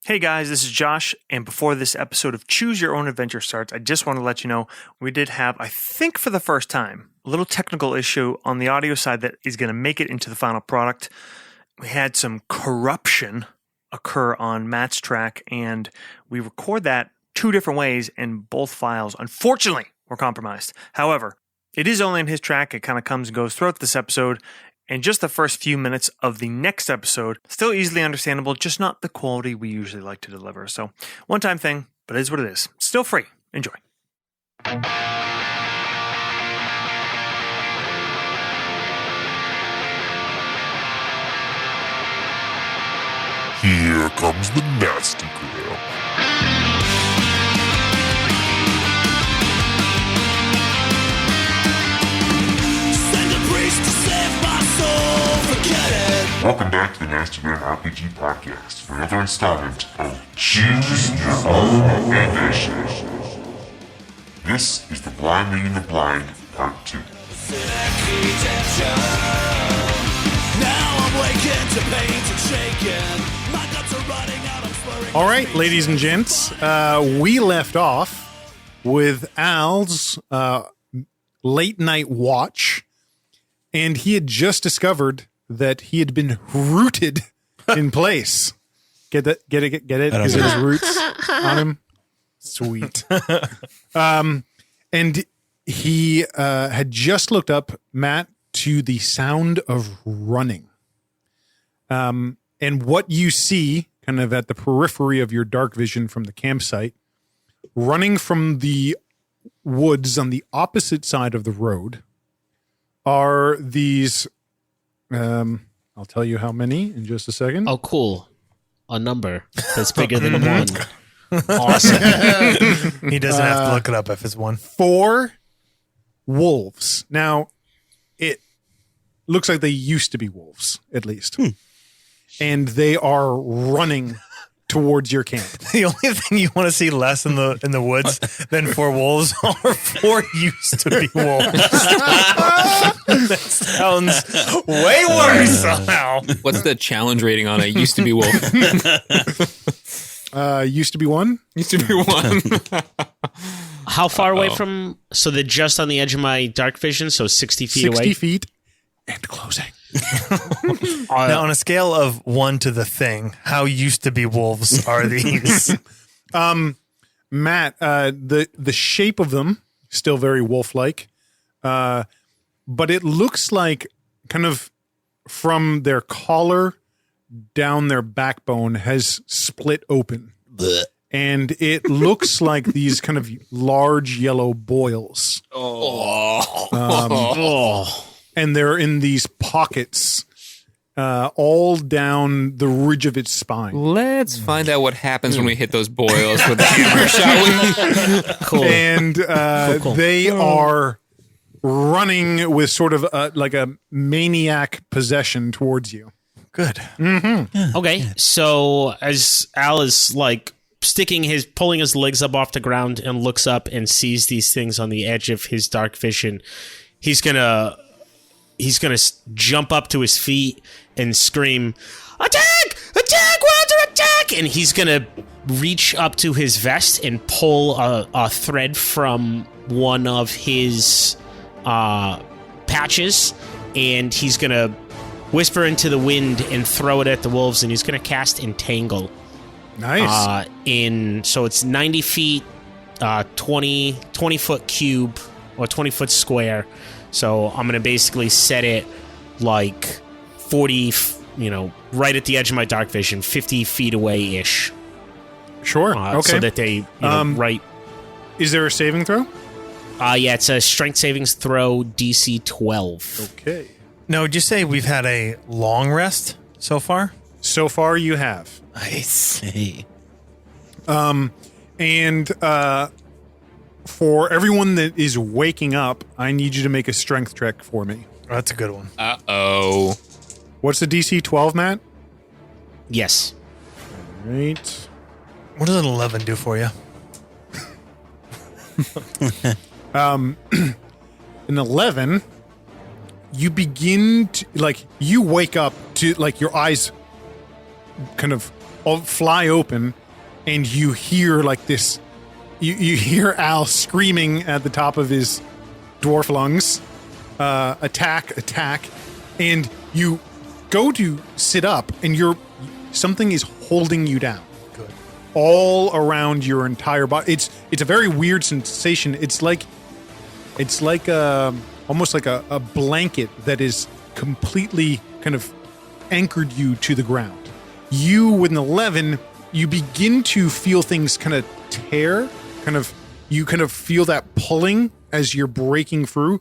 Hey guys, this is Josh, and before this episode of Choose Your Own Adventure starts, I just want to let you know we did have, I think for the first time, a little technical issue on the audio side that is going to make it into the final product. We had some corruption occur on Matt's track, and we record that two different ways, and both files, unfortunately, were compromised. However, it is only on his track. It kind of comes and goes throughout this episode. And just the first few minutes of the next episode, still easily understandable, just not the quality we usually like to deliver. So, one-time thing, but it is what it is. Still free. Enjoy. Here comes the nasty girl. Welcome back to the Nasty Gram RPG Podcast for another installment of Choose Your Own Adventure. This is The Blind Leading the Blind, Part 2. All right, ladies and gents, we left off with Al's late night watch, and he had just discovered that he had been rooted in place. Get it? Because there's roots on him. Sweet. And he had just looked up, Matt, to the sound of running. And what you see, kind of at the periphery of your dark vision from the campsite, running from the woods on the opposite side of the road, are these... I'll tell you how many in just a second. Oh, cool. A number that's bigger than one. Awesome. He doesn't have to look it up if it's one. 4 wolves. Now, it looks like they used to be wolves, at least. And they are running towards your camp. The only thing you want to see less in the woods than 4 wolves are 4 used to be wolves. That sounds way worse somehow. What's the challenge rating on a used to be wolf? Used to be 1? Used to be 1. How far away from... So they're just on the edge of my dark vision, so 60 feet away? 60 feet and closing. Now, on a scale of 1 to the thing, how used to be wolves are these? Matt, the shape of them, still very wolf-like, but it looks like kind of from their collar down their backbone has split open. And it looks like these kind of large yellow boils. And they're in these pockets all down the ridge of its spine. Let's find out what happens when we hit those boils with the hammer, shall we? Cool. And Cool. they are running with sort of like a maniac possession towards you. Good. Mm-hmm. Okay, so as Al is like pulling his legs up off the ground and looks up and sees these things on the edge of his dark vision, he's gonna jump up to his feet and scream, "Attack! Attack! We're under attack!" And he's gonna reach up to his vest and pull a thread from one of his patches, and he's gonna whisper into the wind and throw it at the wolves, and he's gonna cast Entangle. Nice. So it's 90 feet, 20 foot cube or 20 foot square. So I'm going to basically set it like 40, right at the edge of my dark vision, 50 feet away-ish. Sure. Okay. So that they, right. Is there a saving throw? Yeah, it's a strength savings throw, DC 12. Okay. Now, would you say we've had a long rest so far? So far, you have. Nice. And for everyone that is waking up, I need you to make a strength check for me. Oh, that's a good one. Uh-oh. What's the DC 12, Matt? Yes. All right. What does an 11 do for you? An 11, you begin to, you wake up to, your eyes kind of all fly open, and you hear like this. You hear Al screaming at the top of his dwarf lungs, attack, and you go to sit up, and something is holding you down. Good. All around your entire body. It's a very weird sensation. It's like almost like a blanket that is completely kind of anchored you to the ground. You, with an 11, you begin to feel things kind of tear. You kind of feel that pulling as you're breaking through,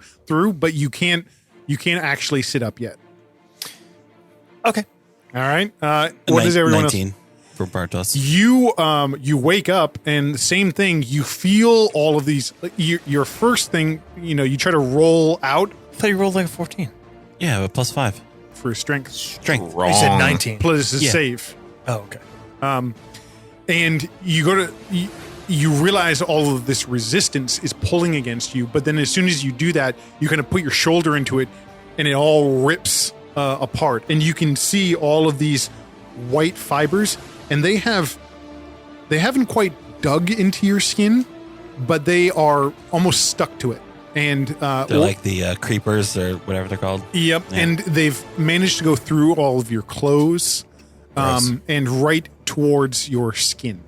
but you can't actually sit up yet. Okay. All right. What does everyone 19 else? for Bartos. You wake up, and the same thing. You feel all of these. Your first thing, you try to roll out. I thought you rolled like a 14. Yeah, but +5. For strength. Strength. You said 19. Plus is Yeah. save. Oh, okay. And you go to you realize all of this resistance is pulling against you, but then as soon as you do that, you kind of put your shoulder into it, and it all rips apart, and you can see all of these white fibers, and they haven't quite dug into your skin, but they are almost stuck to it. And They're like the creepers or whatever they're called. Yep, Yeah. and they've managed to go through all of your clothes, and right towards your skin.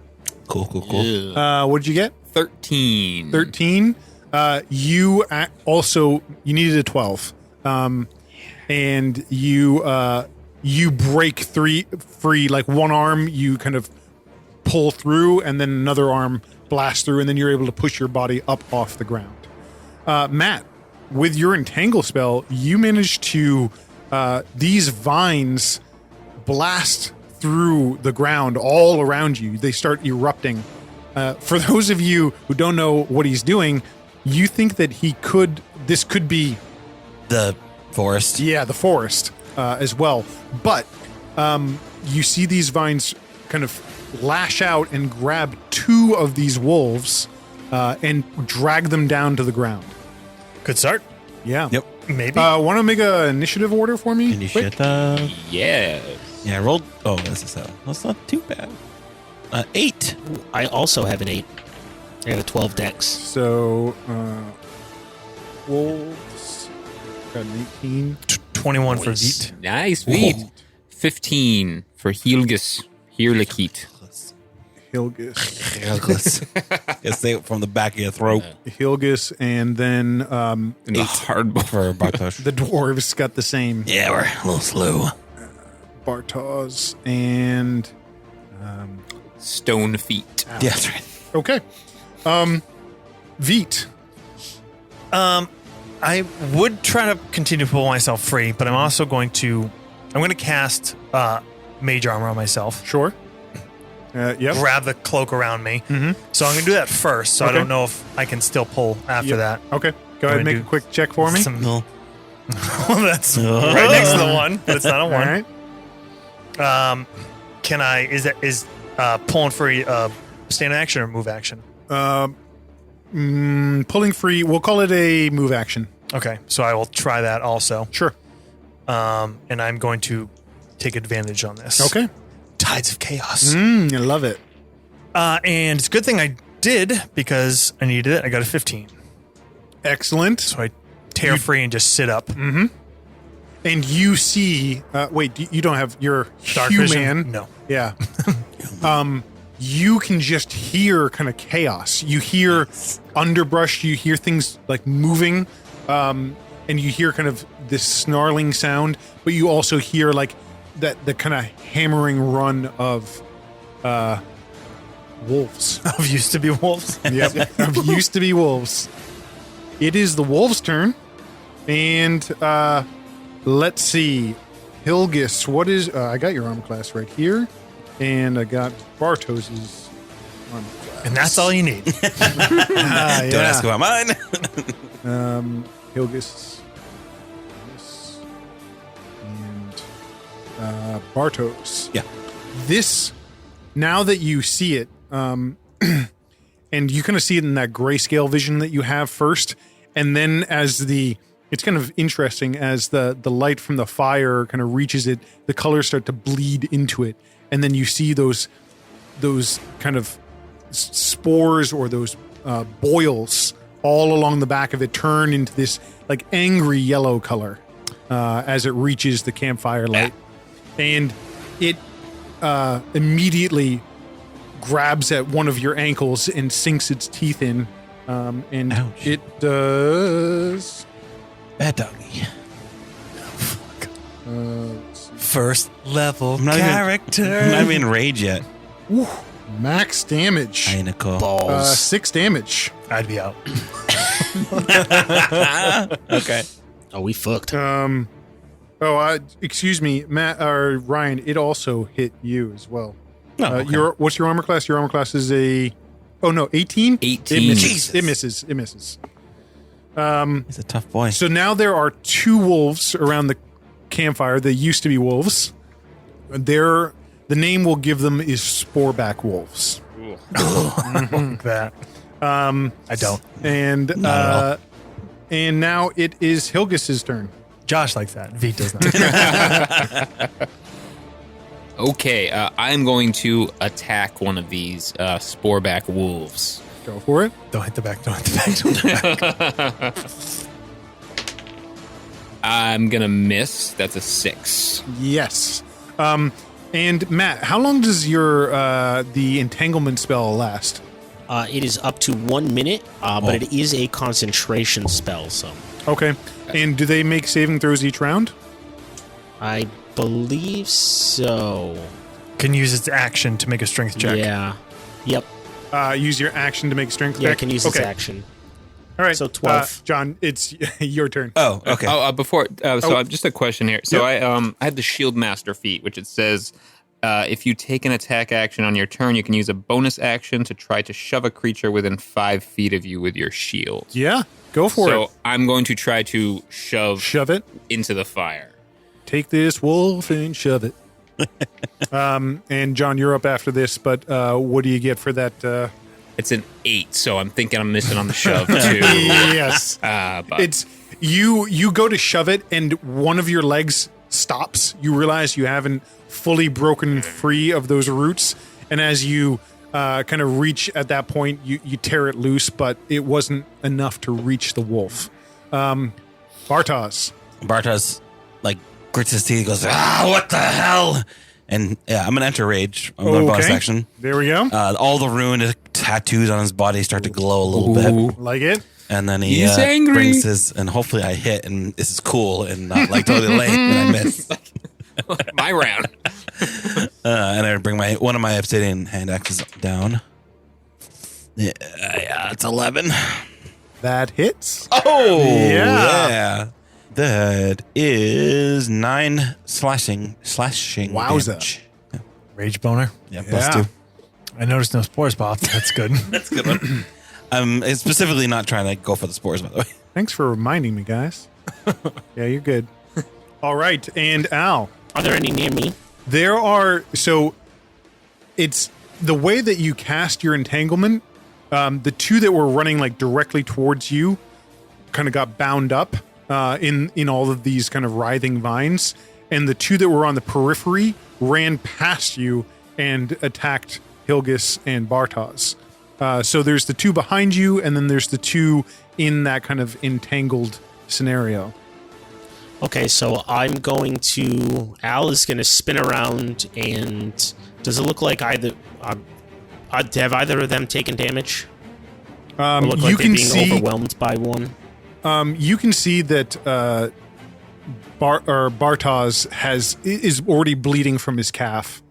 Cool. What did you get? 13. 13. You needed a 12. And you break free, like one arm you kind of pull through, and then another arm blasts through, and then you're able to push your body up off the ground. Matt, with your entangle spell, you manage to these vines blast through the ground all around you. They start erupting. For those of you who don't know what he's doing, you think that this could be The forest. the forest as well. But you see these vines kind of lash out and grab two of these wolves and drag them down to the ground. Good start. Yeah. Yep. Maybe. Want to make an initiative order for me? Quick? Yeah. Yeah, I rolled. Oh, that's a 7. That's not too bad. 8. I also have an 8. I got a 12 dex. So, wolves got an 18. 21 for Veet. Nice feat. 15 for Hilgus. Hirlikit. Hilgus. Yes, say it from the back of your throat. Hilgus, and then And the Hard Bois. For Bartos. the dwarves got the same. Yeah, we're a little slow. Bartos and Stone feet. Yeah, that's right. okay. Veet. I would try to continue to pull myself free, but I'm also going to cast mage armor on myself. Sure. Yep. Grab the cloak around me. Mm-hmm. So I'm going to do that first. So Okay. I don't know if I can still pull after Yep. that. Okay. Go ahead and make a quick check for me. No. That's right next to the one, but it's not a All one. right. Can I? Is pulling free standard action or move action? Pulling free. We'll call it a move action. Okay, so I will try that also. Sure. And I'm going to take advantage on this. Okay. Tides of Chaos. I love it. And it's a good thing I did because I needed it. I got a 15. Excellent. So I tear free and just sit up. And you see. Wait, you don't have your Dark human. vision? No. Yeah. You can just hear kind of chaos. You hear underbrush. You hear things like moving, and you hear kind of this snarling sound. But you also hear like the kind of hammering run of wolves. Of used to be wolves. Yep, of used to be wolves. It is the wolves' turn, and let's see, Hilgus. What is? I got your arm class right here, and I got Bartos's arm class. And that's all you need. Don't ask about mine. Hilgus, and Bartos. Yeah. This, now that you see it, and you kind of see it in that grayscale vision that you have first, and then as it's kind of interesting as the light from the fire kind of reaches it, the colors start to bleed into it, and then you see those kind of spores or those boils all along the back of it turn into this like angry yellow color as it reaches the campfire light, and it immediately grabs at one of your ankles and sinks its teeth in, and Ouch. it does. Bad doggy. Let's see. First level I'm not even in rage yet. Max damage. Hey, Nicole. Balls. 6 damage. I'd be out. Okay. Oh, we fucked. Excuse me, Matt or Ryan. It also hit you as well. Oh, okay. What's your armor class? Your armor class is 18. 18. It misses. Jesus. It misses. It misses. He's a tough boy. So now there are 2 wolves around the campfire. They used to be wolves. The name we'll give them is Sporeback Wolves. Like that. I don't. And Not and now it is Hilgus's turn. Josh likes that. Veet does not. Okay, I'm going to attack one of these sporeback wolves. Go for it. Don't hit the back. Don't hit the back. Don't hit the back. I'm gonna miss. That's a 6. Yes. And Matt, how long does your the entanglement spell last? It is up to 1 minute, but it is a concentration spell, so Okay. And do they make saving throws each round? I believe so. Can use its action to make a strength check. Yeah. Yep. Use your action to make strength Yeah, I check? can use its Okay. action. All right. So 12. John, it's your turn. Oh, okay. Just a question here. So I had the Shield Master feat, which it says if you take an attack action on your turn, you can use a bonus action to try to shove a creature within 5 feet of you with your shield. Yeah. Go for So it. I'm going to try to shove it. into the fire. Take this wolf and shove it. And John, you're up after this, but what do you get for that? It's an 8, so I'm thinking I'm missing on the shove too. Yes. But It's you go to shove it and one of your legs stops. You realize you haven't fully broken free of those roots, and as you kind of reach at that point, you tear it loose, but it wasn't enough to reach the wolf. Bartos. Bartos, like, grits his teeth. He goes, what the hell? And yeah, I'm going to enter rage. I'm going to bonus action. There we go. All the ruined tattoos on his body start to glow a little bit. Like it. And then he He's angry. brings his, and hopefully I hit, and this is cool and not like totally late and I miss. my round. And I bring one of my obsidian hand axes down. Yeah, it's 11. That hits. Oh, Yeah. That is 9 slashing Wowza. damage. Rage boner. Yeah, plus Yeah. 2. I noticed no spore spots. That's good. That's a good one. I'm specifically not trying to go for the spores, by the way. Thanks for reminding me, guys. Yeah, you're good. All right, and Al. Are there any near me? There are, so it's the way that you cast your entanglement. The 2 that were running like directly towards you kind of got bound up in all of these kind of writhing vines, and the 2 that were on the periphery ran past you and attacked Hilgus and Bartos. So there's the 2 behind you, and then there's the 2 in that kind of entangled scenario. Okay, so I'm going to... Al is going to spin around, and does it look like either... have either of them taken damage? Or look like You they're can being see overwhelmed by one? you can see that Bartos is already bleeding from his calf.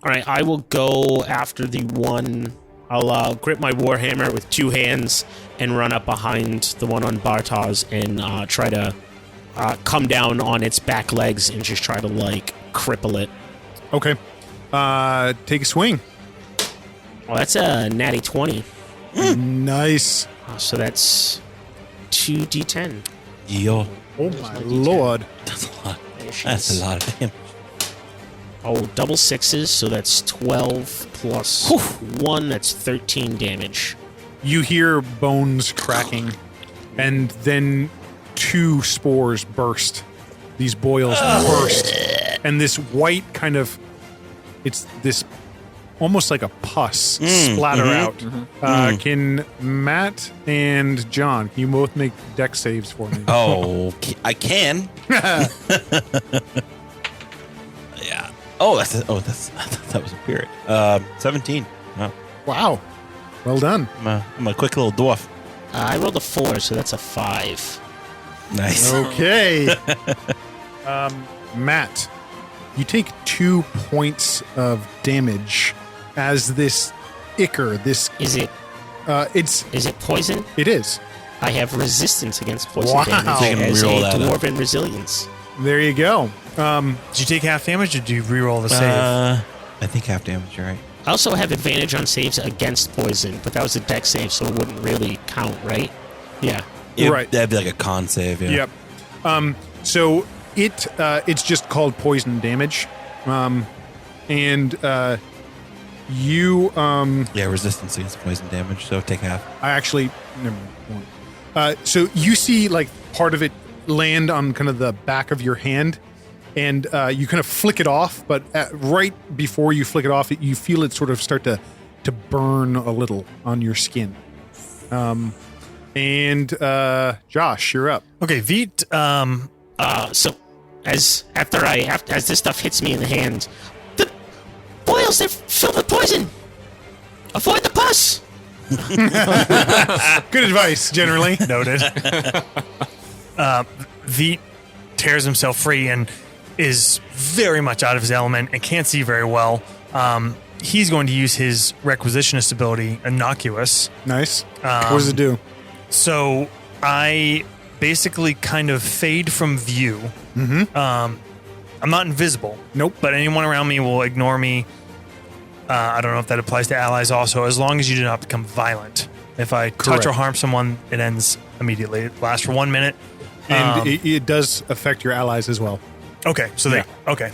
All right, I will go after the one. I'll grip my warhammer with 2 hands and run up behind the one on Bartos and try to come down on its back legs and just try to, like, cripple it. Okay. Take a swing. Well, that's a natty 20. Nice. So that's 2d10. Yo, Oh my lord. that's a lot. There she That's is. a lot of damage. Oh, double 6s, so that's 12 plus 1, that's 13 damage. You hear bones cracking, and then 2 spores burst. These boils burst, and this white kind of it's this almost like a pus splatter out. Can Matt and John, can you both make dex saves for me? Oh, I can. Yeah. That was a period. 17. Wow. Wow. Well done. I'm a quick little dwarf. I rolled a 4, so that's a 5. Nice. Okay. Matt, you take 2 points of damage as this ichor, this Is it poison? it is. I have resistance against poison Wow. damage So you can as a reroll that up. dwarven resilience. There you go. Did you take half damage or did you reroll the save? I think half damage. You're right. I also have advantage on saves against poison, but that was a dex save, so it wouldn't really count, right? Yeah. Right. That'd be like a con save. Yeah. Yep. So it's just called poison damage. And you Yeah. Resistance against poison damage. So take half. I actually never mind. So you see like part of it land on kind of the back of your hand, and you kind of flick it off. But right before you flick it off, you feel it sort of start to burn a little on your skin. And Josh, you're up. Okay, Veet. So as this stuff hits me in the hand, the boils, they're filled with poison. Avoid the pus. Good advice, generally. Noted. Veet tears himself free and is very much out of his element and can't see very well. He's going to use his requisitionist ability, Innocuous. Nice. What does it do? So I basically kind of fade from view. I'm not invisible. Nope. But anyone around me will ignore me. I don't know if that applies to allies also, as long as you do not become violent. If I touch or harm someone, it ends immediately. It lasts for 1 minute. And it does affect your allies as well. Okay, so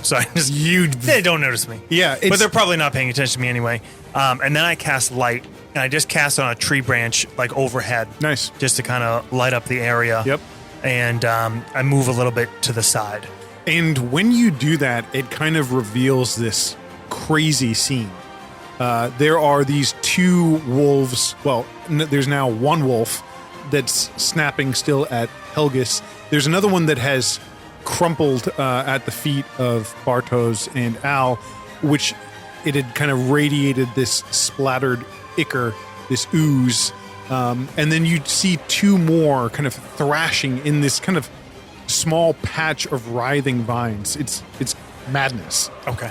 so I just they don't notice me. Yeah, but they're probably not paying attention to me anyway. And then I cast light, and I just cast on a tree branch like overhead. Nice. Just to kind of light up the area. Yep. And I move a little bit to the side. And when you do that, it kind of reveals this crazy scene. There are these 2 wolves. Well, there's now 1 wolf that's snapping still at Hilgus. There's another one that has crumpled at the feet of Bartos and Al, which it had kind of radiated this splattered ichor, this ooze. And then you see 2 more kind of thrashing in this kind of small patch of writhing vines. It's madness. Okay.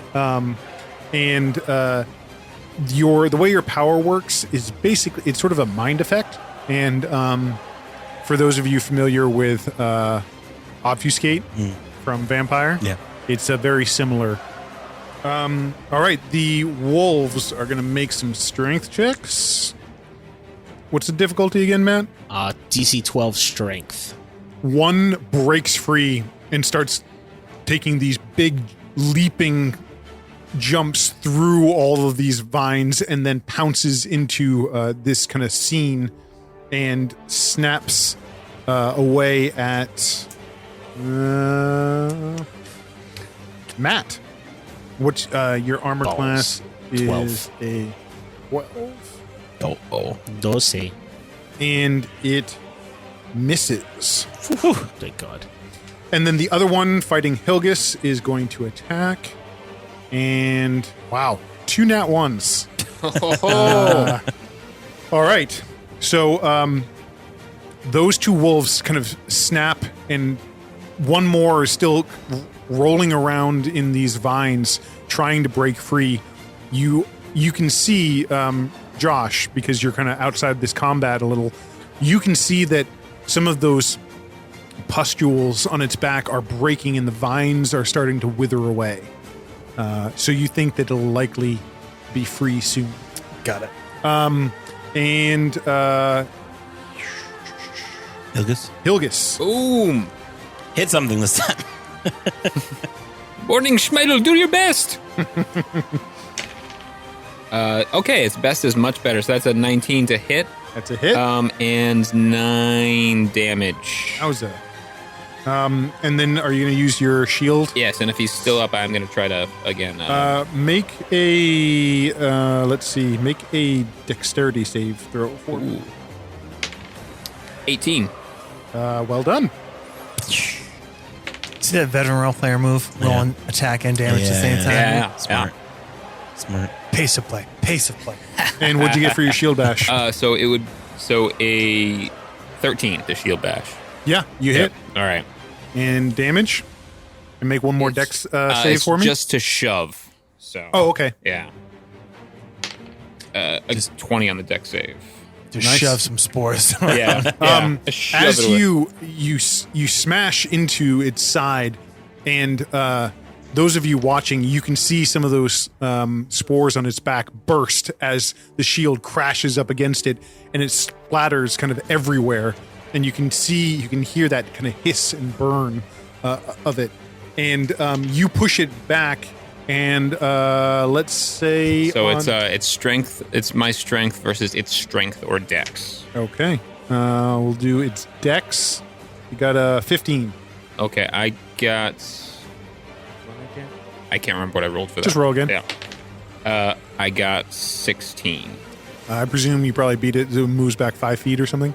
And the way your power works is basically it's sort of a mind effect. And for those of you familiar with Obfuscate from Vampire, it's a very similar. All right, the wolves are going to make some strength checks. What's the difficulty again, Matt? DC 12 strength. 1 breaks free and starts taking these big leaping jumps through all of these vines and then pounces into this kind of scene and snaps away at Matt. What's your armor Balls. class is 12. a 12. Oh. 12. And it misses. Thank God. And then the other one fighting Hilgus is going to attack. And wow, 2 nat 1s. All right. So those 2 wolves kind of snap, and 1 more is still rolling around in these vines, trying to break free. You can see Josh, because you're kind of outside this combat a little. You can see that some of those pustules on its back are breaking, and the vines are starting to wither away. So you think that it'll likely be free soon. Got it. And Hilgus. Boom. Hit something this time. Morning, Schmeidel, do your best. Okay, its best is much better. So that's a 19 to hit. That's a hit. And 9 damage. How's that? And then are you going to use your shield? Yes, and if he's still up, I'm going to try to again. Make a make a dexterity save throw for me. 18. Well done. See that veteran role player move? Rolling attack and damage at the same time? Yeah. Smart. Pace of play. And what'd you get for your shield bash? So a 13 to shield bash. Yeah, you hit. All right. And damage. And make one more dex save it's for me. just to shove. So. Oh, okay. Yeah. Just 20 on the dex save. Just Nice. shove some spores. Yeah. Shove As it away. you smash into its side, and those of you watching, you can see some of those spores on its back burst as the shield crashes up against it, and it splatters kind of everywhere. And you can hear that kind of hiss and burn of it. And you push it back, and let's say So it's strength. It's my strength versus its strength or dex. okay. We'll do its dex. You got a 15. Okay, I got. I can't remember what I rolled for that. Just roll again. Yeah. I got 16. I presume you probably beat it. It moves back 5 feet or something.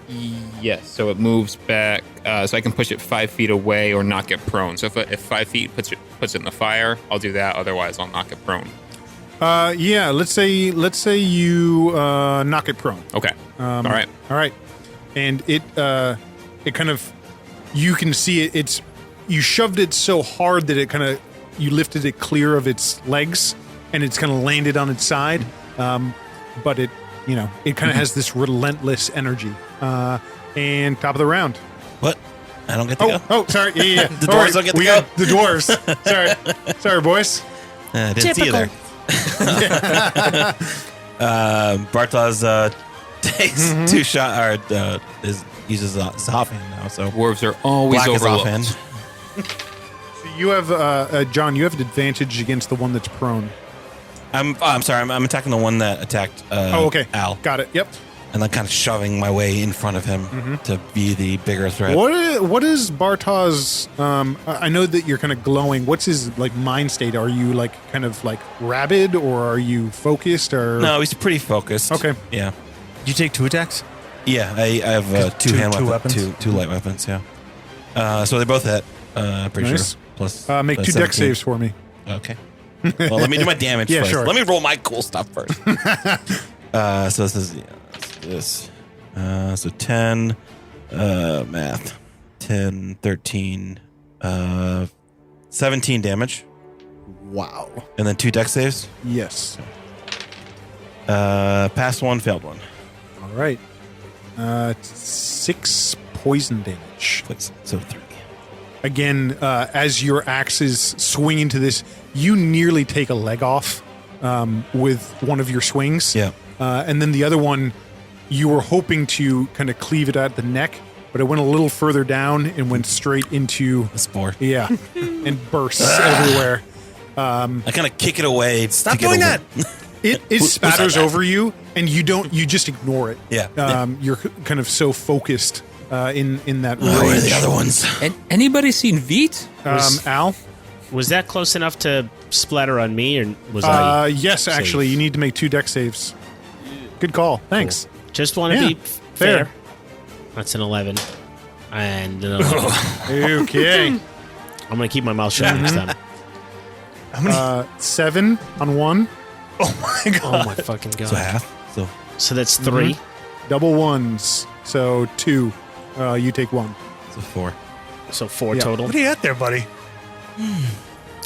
Yes, so it moves back, so I can push it 5 feet away or not get prone. So if 5 feet puts it in the fire, I'll do that. Otherwise, I'll knock it prone. Yeah. Let's say you knock it prone. Okay. All right. All right. And it kind of, you can see it. It's, you shoved it so hard that it kind of, you lifted it clear of its legs, and it's kind of landed on its side. But it, it kind of has this relentless energy. And top of the round. What? I don't get to go. Oh, sorry. Yeah. The dwarves don't get to we go? got the dwarves. Sorry, boys. I didn't see you there. Bartosz takes 2 shot or uses his offhand now. So Dwarves are always black is overlooked. offhand. So you have, John, you have an advantage against the one that's prone. I'm sorry. I'm attacking the one that attacked. Okay. Al, Got it. Yep. and then kind of shoving my way in front of him to be the bigger threat. What is Bartosz? I know that you're kind of glowing. What's his mind state? Are you kind of rabid, or are you focused? Or No, he's pretty focused. Okay. Yeah. Did you take 2 attacks? Yeah, I have two hand two weapons, weapons? two light weapons. Yeah. So they both hit. Pretty Nice. sure. Plus, make 2 dex 17. saves for me. Okay. Well, let me do my damage Yeah, first. sure. Let me roll my cool stuff first. So this is this. So 10 math. 10, 13, 17 damage. Wow. And then 2 dex saves. Yes. Passed 1, failed 1. All right. 6 poison damage. So 3. Again, as your axes swing into this, you nearly take a leg off with one of your swings. Yeah. And then the other one, you were hoping to kind of cleave it at the neck, but it went a little further down and went straight into The spore. yeah, and bursts everywhere. I kind of kick it away. Stop doing that. It spatters over you, and you just ignore it. Yeah. You're kind of so focused in that Oh, where are the rage. other ones? Anybody seen Veet? Al? Was that close enough to splatter on me, or was I? Yes, actually, safe? you need to make 2 dex saves. Good call. Thanks. Just want to Yeah, be fair. fair. That's an 11, and an 11. Okay. I'm gonna keep my mouth shut next time. How many? 7 on 1. Oh my god. Oh my fucking god! So half. So So that's 3. Double ones. So 2. You take 1. 4. So 4 Yeah. total. What are you at there, buddy?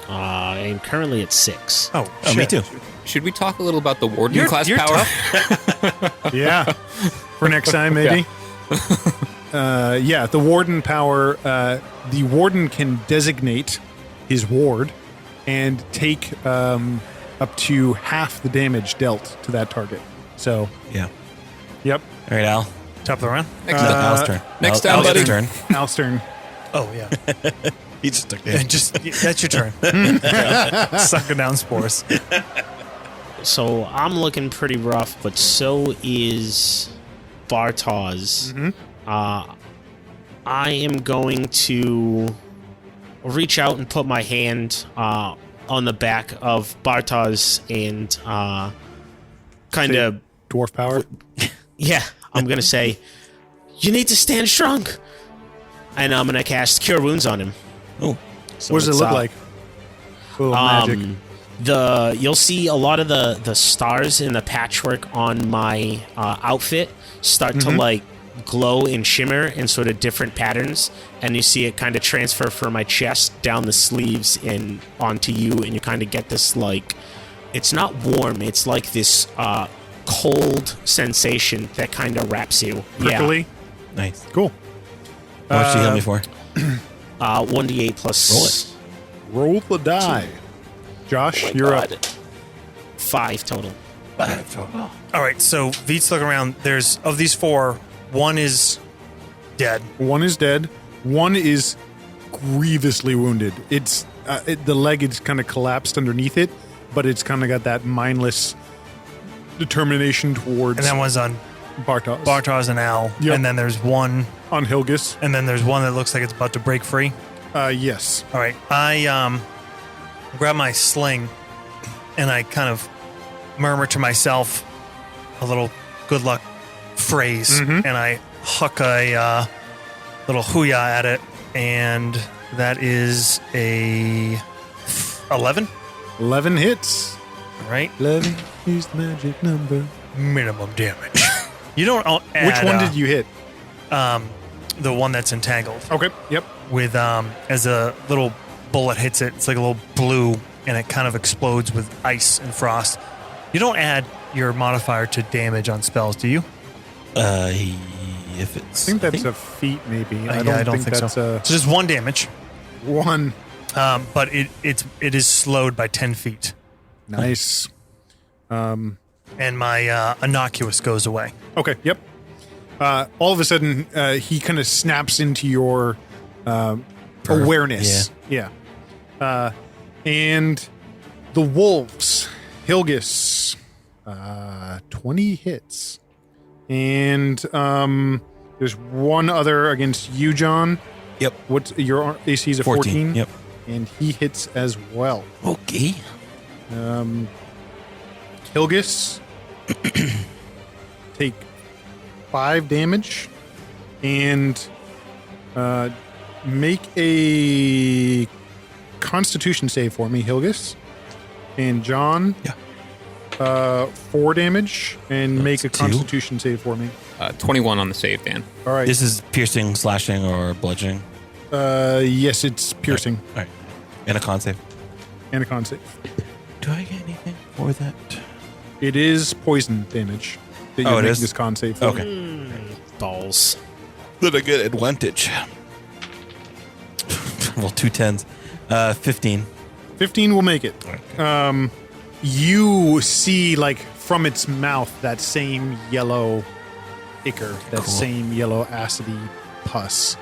I'm currently at 6. Oh, Oh, me too. Should we talk a little about the warden You're- class you're power? Yeah. For next time, maybe. Yeah, the warden power. The warden can designate his ward and take up to half the damage dealt to that target. So, Yeah. yep. All right, Al. Top of the round? Al's turn. next time, Al's buddy. turn. Al's turn. Oh, yeah. He just took And it. just that's your turn. Sucking down spores. So I'm looking pretty rough, but so is Bartosz. I am going to reach out and put my hand on the back of Bartos and kind of... Dwarf power. Yeah, I'm going to say, you need to stand strong. And I'm going to cast Cure Wounds on him. Oh. So What does it look like? A little magic. You'll see a lot of the stars in the patchwork on my outfit start to like glow and shimmer in sort of different patterns, and you see it kind of transfer from my chest down the sleeves and onto you, and you kind of get this like, it's not warm, it's like this cold sensation that kind of wraps you. Prickly. Nice. Cool. How much do you heal me for? 1d8 plus Roll the die. Josh, you're up. 5 total. All right, so Veets look around. There's, of these 4, one is dead. One is dead. One is grievously wounded. It's the leg is kind of collapsed underneath it, but it's kind of got that mindless determination towards And that one's on Bartos. and Al. Yep. And then there's one, On Hilgus. and then there's one that looks like it's about to break free. Yes. All right, I grab my sling, and I kind of murmur to myself a little good luck phrase, and I huck a little hooyah at it, and that is a 11. 11 hits. All right, 11 is the magic number. minimum damage. You don't add, Which one did you hit? the one that's entangled. Okay. Yep. With as a little bullet hits it, it's like a little blue, and it kind of explodes with ice and frost. You don't add your modifier to damage on spells, do you? If it's... I think that's a feat, maybe. I don't think that's so. So just one damage, one. but it is slowed by 10 feet, Nice. and my innocuous goes away. Okay. Yep. All of a sudden, he kind of snaps into your awareness. Yeah. And the wolves, Hilgus, 20 hits. And there's one other against you, John. Yep. What's your AC is a 14? Yep. And he hits as well. Okay. Hilgus, take 5 damage and make a Constitution save for me, Hilgus. And John, Yeah. 4 damage and make a That's 2. Constitution save for me. 21 on the save, Dan. All right. This is piercing, slashing, or bludgeoning. Yes, it's piercing All right. And a con save. and a con save. Do I get anything for that? It is poison damage that you it make is? this con save for. Okay. Balls. Then I get advantage. Well, 2 10s. 15. 15 will make it. You see, like, from its mouth, that same yellow ichor, that Cool. same yellow acidy pus.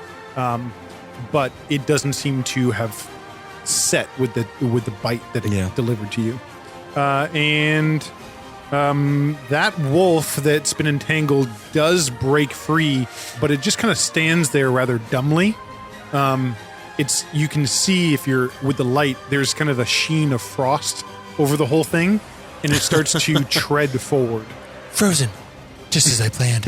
But it doesn't seem to have set with the bite that it delivered to you. And that wolf that's been entangled does break free, but it just kind of stands there rather dumbly. You can see, if you're with the light, there's kind of a sheen of frost over the whole thing, and it starts to tread forward. Frozen, just as I planned.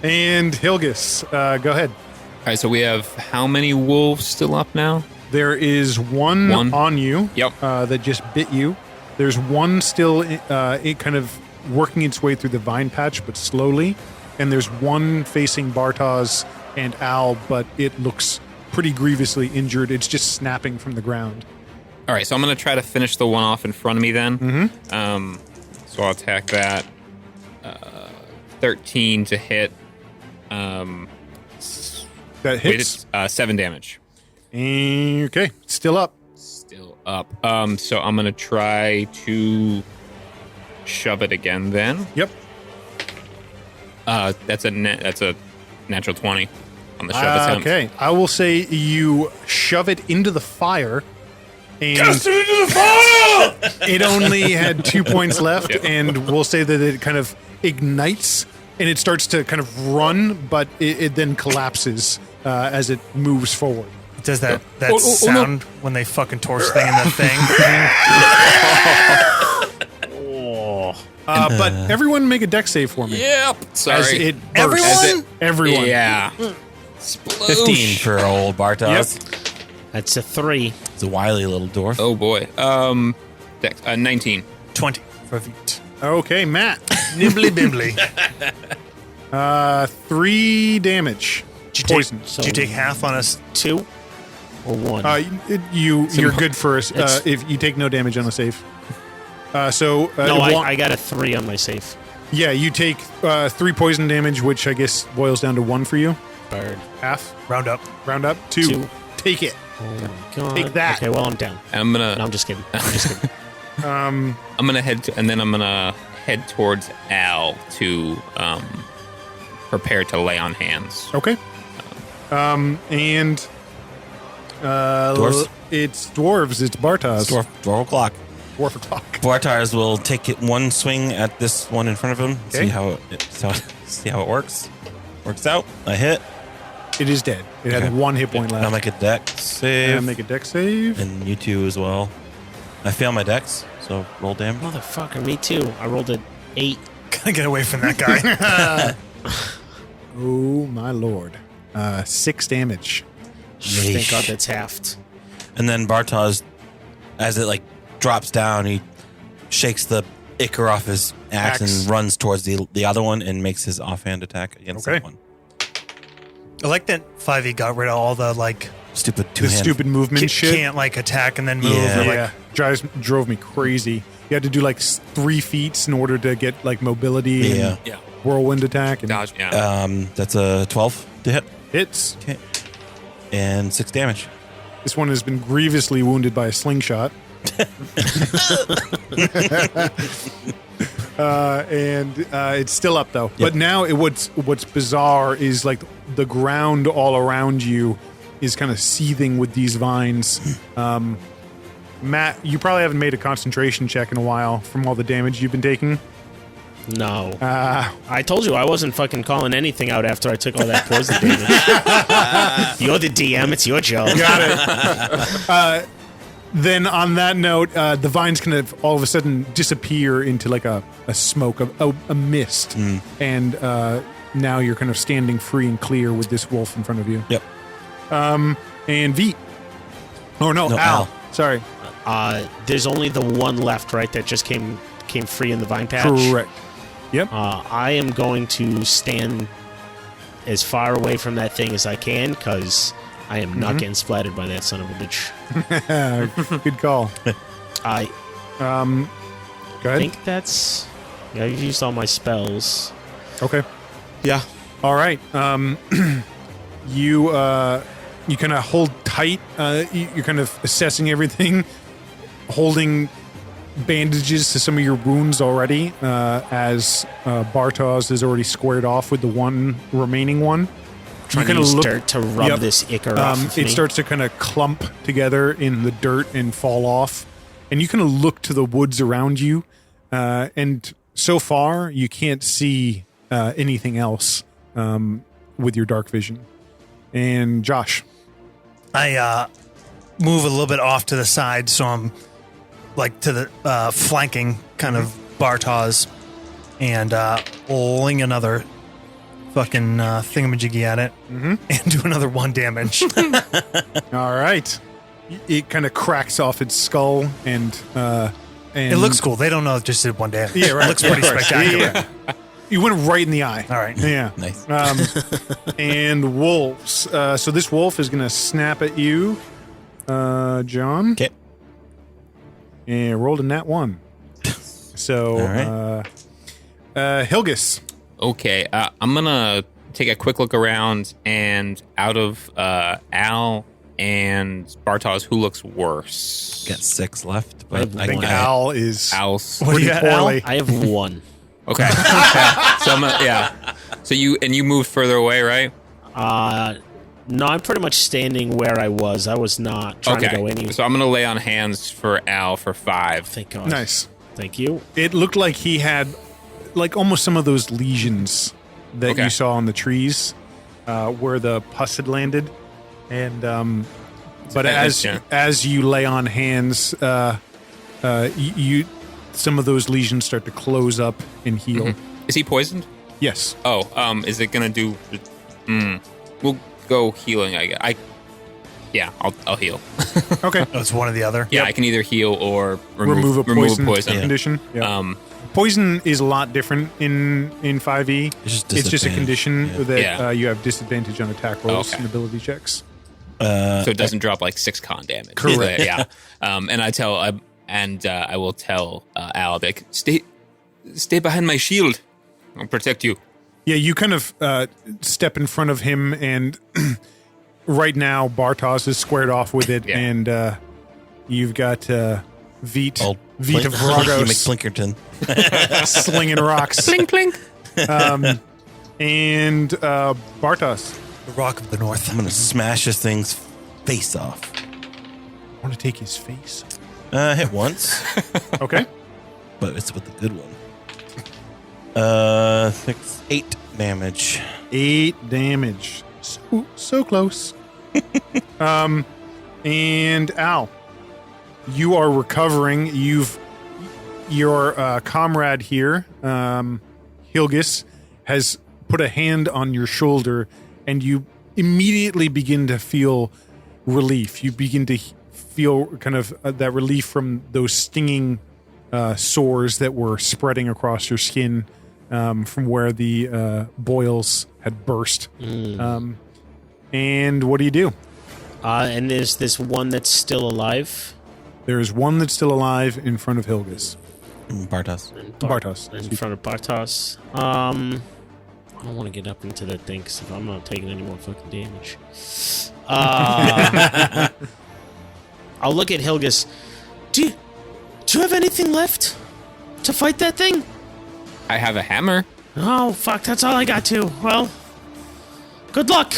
And Hilgus, go ahead. All right, so we have how many wolves still up now? There is one on you. Yep. That just bit you. There's one still it kind of working its way through the vine patch, but slowly. And there's one facing Bartos and Al, but it looks pretty grievously injured. It's just snapping from the ground. All right, so I'm going to try to finish the one off in front of me then. Mm-hmm. So I'll attack that. 13 to hit. That hits. 7 damage. Okay, still up. Still up. So I'm going to try to shove it again then. Yep. That's a natural 20 on the shove attempt. Okay, I will say you shove it into the fire. And it only had 2 points left, Yep. and we'll say that it kind of ignites and it starts to kind of run, but it then collapses as it moves forward. It does that sound when they fucking torch thing in the thing. But everyone make a dex save for me. Yep. Sorry. As it bursts. Everyone. Yeah. 15 for old Bartos. That's a 3. It's a wily little dwarf. Oh boy. Dex, 19. 20 for Veet. Okay, Matt. Nibbly bimbly. 3 damage. Poison. Did you take half on us? 2 or 1? You're good for us if you take no damage on a save. I got a 3 on my save. Yeah, you take 3 poison damage, which I guess boils down to 1 for you. Bird. Half. Round up. Round up. 2. Take it. Oh my god. Take that. Okay, well I'm down. I'm gonna. No, I'm just kidding. I'm gonna I'm gonna head towards Al to prepare to lay on hands. Okay. And Dwarves? It's dwarves. It's Bartas. Dwarf o'clock. Dwarf o'clock. Bartars will take it one swing at this one in front of him. Okay. See how it works. Works out. I hit. It is dead. It Okay. had 1 hit point left. I'll make a dex save. And make a dex save. And you two as well. I fail my dex, so roll damage. Motherfucker, me too. I rolled an 8. Gotta get away from that guy. Oh my lord. 6 damage. Thank God that's halved. And then Bartos, as it like drops down, he shakes the ichor off his axe and runs towards the other one and makes his offhand attack against that one. I like that 5e got rid of all the Stupid The two-hand. stupid movement shit. can't attack and then move. Yeah. Or, Drove me crazy. You had to do 3 feats in order to get mobility Yeah. and whirlwind attack. And Dodge. Yeah. That's a 12 to hit. hits. Okay. And 6 damage. This one has been grievously wounded by a slingshot. It's still up though. But now what's bizarre is the ground all around you is kind of seething with these vines. Matt, you probably haven't made a concentration check in a while from all the damage you've been taking. No. I told you I wasn't fucking calling anything out after I took all that poison damage. You're the DM. It's your job. Got it. Then on that note, the vines kind of all of a sudden disappear into a smoke, a mist. And now you're kind of standing free and clear with this wolf in front of you. Yep. And Veet. Oh, no, Al. Sorry. There's only the one left, right, that just came free in the vine patch? Correct. Yep. I am going to stand as far away from that thing as I can, because I am not getting splattered by that son of a bitch. Good call. I Go ahead. think that's... Yeah, I've used all my spells. Okay. Yeah. All right. You kind of hold tight. You're kind of assessing everything, holding bandages to some of your wounds already, as Bartos has already squared off with the one remaining one. Trying to use dirt to rub this ichor off of it me. starts to kind of clump together in the dirt and fall off. And you kind of look to the woods around you, and so far you can't see anything else with your dark vision. And Josh. I move a little bit off to the side, so I'm to the flanking kind of Bartos, and ling another fucking thingamajiggy at it, and do another 1 damage. All right. It kind of cracks off its skull, and It looks cool. They don't know it just did 1 damage. Yeah, right. It looks pretty spectacular. Yeah. You went right in the eye. All right. Yeah. Nice. And wolves. So this wolf is going to snap at you, John. Okay. And rolled a nat 1. So, All right. Hilgus. Okay, I'm gonna take a quick look around, and out of Al and Bartos, who looks worse? Got 6 left, but I think Al is Al's. What do you got, Al? poorly. I have 1. Okay. So So you moved further away, right? No, I'm pretty much standing where I was. I was not trying to go anywhere. So I'm gonna lay on hands for Al for 5. Thank God. Nice. Thank you. It looked like he had almost some of those lesions that Okay. you saw on the trees where the pus had landed. And but as you lay on hands, you some of those lesions start to close up and heal. Is he poisoned? Yes. Oh, is it gonna do? We'll go healing. I'll heal. Okay. Oh, it's one or the other. Yeah, I can either heal or Remove a poison, poison. condition. Yeah. Poison is a lot different in 5e. It's It's just a condition that Yeah. you have disadvantage on attack rolls Okay. and ability checks. So it doesn't drop like 6 con damage. Correct. Yeah. And I will tell Al, like, stay behind my shield. I'll protect you. Yeah, you kind of step in front of him, and right now Bartos is squared off with it, Yeah. and you've got Veet of Blinky Vragos McPlinkerton. slinging rocks. Plink, plink. And Bartos, The Rock of the North. I'm gonna smash this thing's face off. I want to take his face. Hit once, Okay. but it's with the good one. 8 damage. 8 damage. So close. And Al, you are recovering. Your comrade here, Hilgus, has put a hand on your shoulder, and you immediately begin to feel relief. You begin to feel kind of that relief from those stinging sores that were spreading across your skin from where the boils had burst. And what do you do? And there's this one that's still alive. There is one that's still alive in front of Hilgus. Bartos. Bartos. In front of Bartos. I don't want to get up into that thing because I'm not taking any more fucking damage. I'll look at Hilgus. Do you have anything left to fight that thing? I have a hammer. Oh, fuck, that's all I got too. Well, good luck.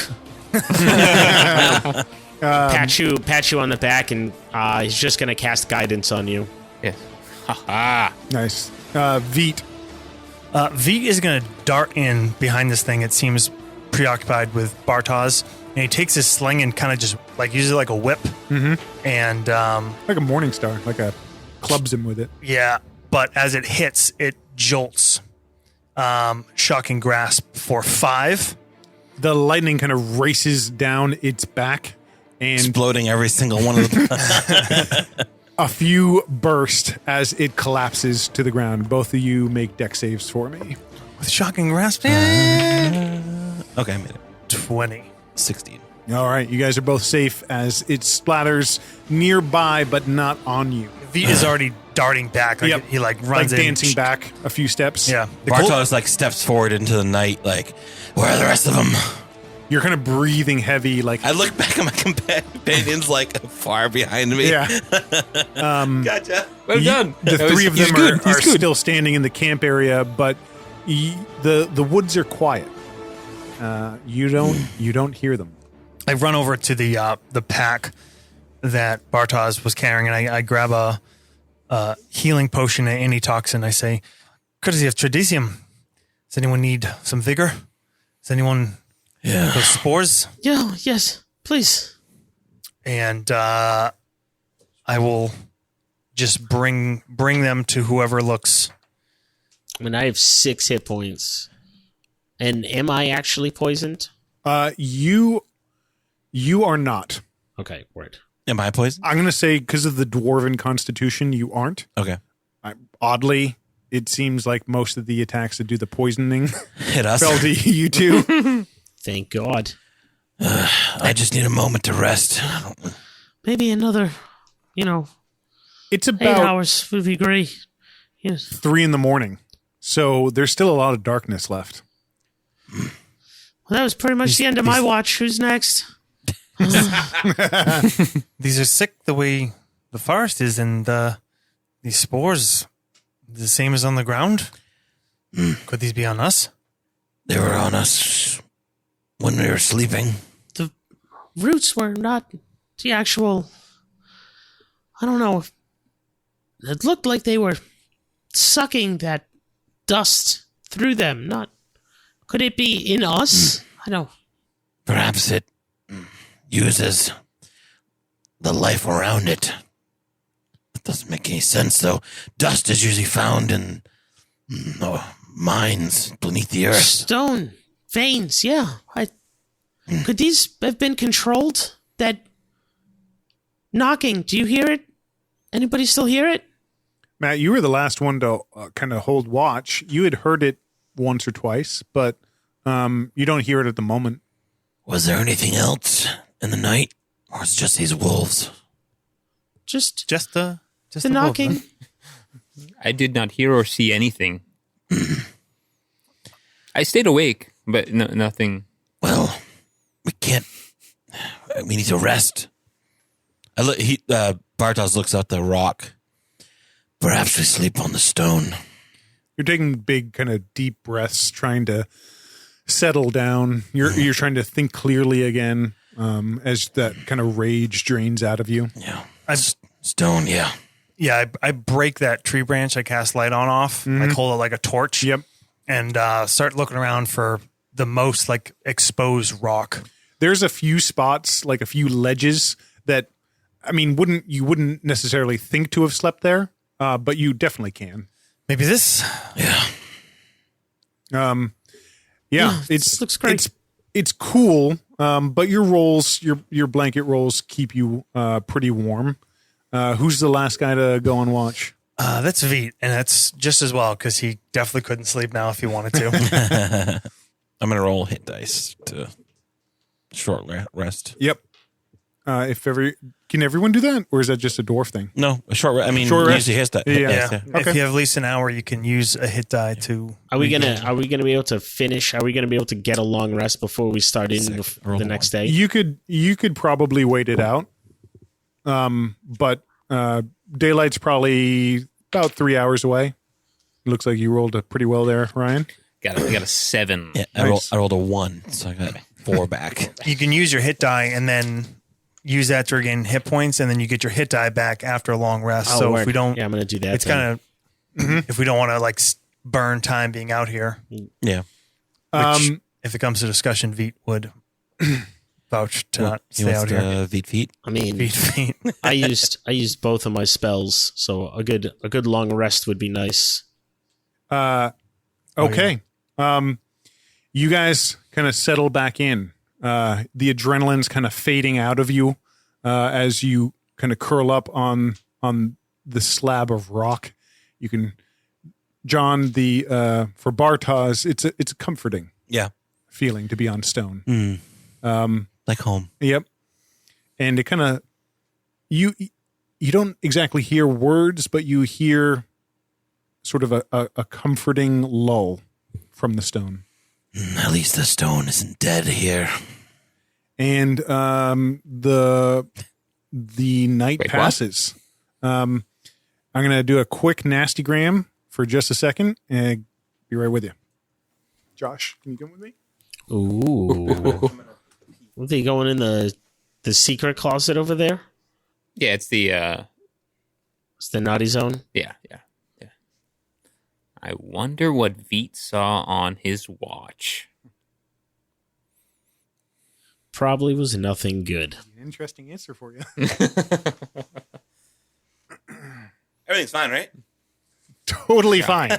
Pat you on the back, and he's just going to cast guidance on you. Yes. Ha Nice. Veet. V is going to dart in behind this thing. It seems preoccupied with Bartos. And he takes his sling and kind of just uses it like a whip. Mm-hmm. And Like a morning star. Like a clubs him with it. yeah, but as it hits, it jolts. Shocking grasp for 5. The lightning kind of races down its back, and Exploding every single one of them. a few burst as it collapses to the ground. Both of you make deck saves for me. With shocking grasp, Okay, I made it. 20. 16. All right, you guys are both safe as it splatters nearby, but not on you. V is already darting back. Like Yep. he runs Like in. dancing back a few steps. Yeah. Bartos steps forward into the night, like, where are the rest of them? You're kind of breathing heavy, like I look back at my companions, like, far behind me. yeah. Gotcha. Well done. The That three was- of he's them good. are He's good. still standing in the camp area, but the woods are quiet. You don't hear them. I run over to the pack that Bartos was carrying, and I grab a healing potion and antitoxin. I say, courtesy of Tradisium, does anyone need some vigor? Does anyone those spores? Yeah, yes, please. And I will just bring them to whoever looks. I mean, I have 6 hit points. And am I actually poisoned? You are not. Okay, word. Am I poisoned? I'm going to say because of the dwarven constitution, you aren't. Okay. Oddly, it seems like most of the attacks that do the poisoning Hit us. fell to you two. Thank God. I just need a moment to rest. Maybe another, It's 8 about hours would be great. Yes. 3 a.m, so there's still a lot of darkness left. Well, that was pretty much the end of my watch. Who's next? These are sick the way the forest is, and these spores the same as on the ground. Could these be on us? They were on us when we were sleeping. The roots were not the actual. I don't know. It looked like they were sucking that dust through them, not Could it be in us? I don't. Perhaps it uses the life around it. It doesn't make any sense, though. Dust is usually found in mines beneath the earth. Stone veins, yeah. Could these have been controlled? That knocking, do you hear it? Anybody still hear it? Matt, you were the last one to kind of hold watch. You had heard it once or twice, but you don't hear it at the moment. Was there anything else in the night, or is it just these wolves? Just the knocking. wolves, I did not hear or see anything. I stayed awake, but nothing. Well, we can't. We need to rest. Bartos looks at the rock. Perhaps we sleep on the stone. You're taking big, kind of deep breaths, trying to settle down. You're trying to think clearly again as that kind of rage drains out of you. Yeah, stone. Yeah. Yeah, I break that tree branch I cast light on off. I hold it like a torch. Yep. And start looking around for the most like exposed rock. There's a few spots, like a few ledges that, I mean, you wouldn't necessarily think to have slept there, but you definitely can. Maybe this. Yeah. Yeah, This looks great. It's cool, but your blanket rolls keep you pretty warm. Who's the last guy to go and watch? That's Veet, and that's just as well because he definitely couldn't sleep now if he wanted to. I'm gonna roll hit dice to short rest. Yep. Can everyone do that, or is that just a dwarf thing? No, a short rest. I mean, Short rest? usually hit dice. Yeah. If you have at least an hour, you can use a hit die to. Are we gonna be able to finish? Are we gonna be able to get a long rest before we start in Roll the next day? You could probably wait it out, but daylight's probably about 3 hours away. Looks like you rolled pretty well there, Ryan. I got a 7. Yeah, Nice. I rolled a 1, so I got 4 back. You can use your hit die and then use that to regain hit points, and then you get your hit die back after a long rest. Oh, so word. if we don't, Yeah, I'm gonna do that. it's kind of if we don't want to like burn time being out here. Yeah. Which, if it comes to discussion, Veet would vouch to not He stay wants out here. to beat feet. I mean, Veet. I used both of my spells, so a good long rest would be nice. Okay. You guys kind of settle back in. The adrenaline's kind of fading out of you as you kind of curl up on the slab of rock. You can, John. For Bartos, it's a comforting Yeah. feeling to be on stone. Like home. Yep. And it kind of you don't exactly hear words, but you hear sort of a comforting lull from the stone. At least the stone isn't dead here. And the night Wait, what? passes. I'm going to do a quick nasty gram for just a second and be right with you. Josh, can you come with me? Ooh, are they going in the secret closet over there? Yeah, it's the It's the naughty zone. yeah. I wonder what Veet saw on his watch. Probably was nothing good. Interesting answer for you. Everything's fine, right? Totally fine.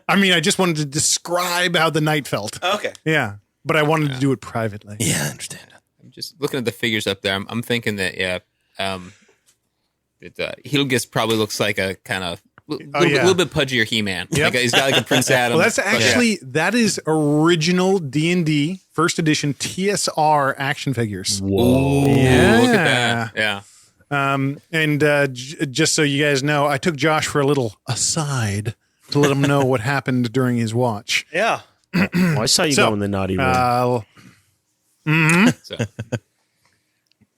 I mean, I just wanted to describe how the night felt. Okay. Yeah, but I wanted to do it privately. Yeah, I understand. I'm just looking at the figures up there. I'm thinking that Hilgus probably looks like a kind of little bit pudgier He-Man. Yep. Like he's got like a Prince Adam. Well, that's actually that is original D&D first edition TSR action figures. Whoa! Yeah. Look at that. Yeah. And just so you guys know, I took Josh for a little aside to let him know what happened during his watch. Yeah. Oh, I saw you go in the naughty room. So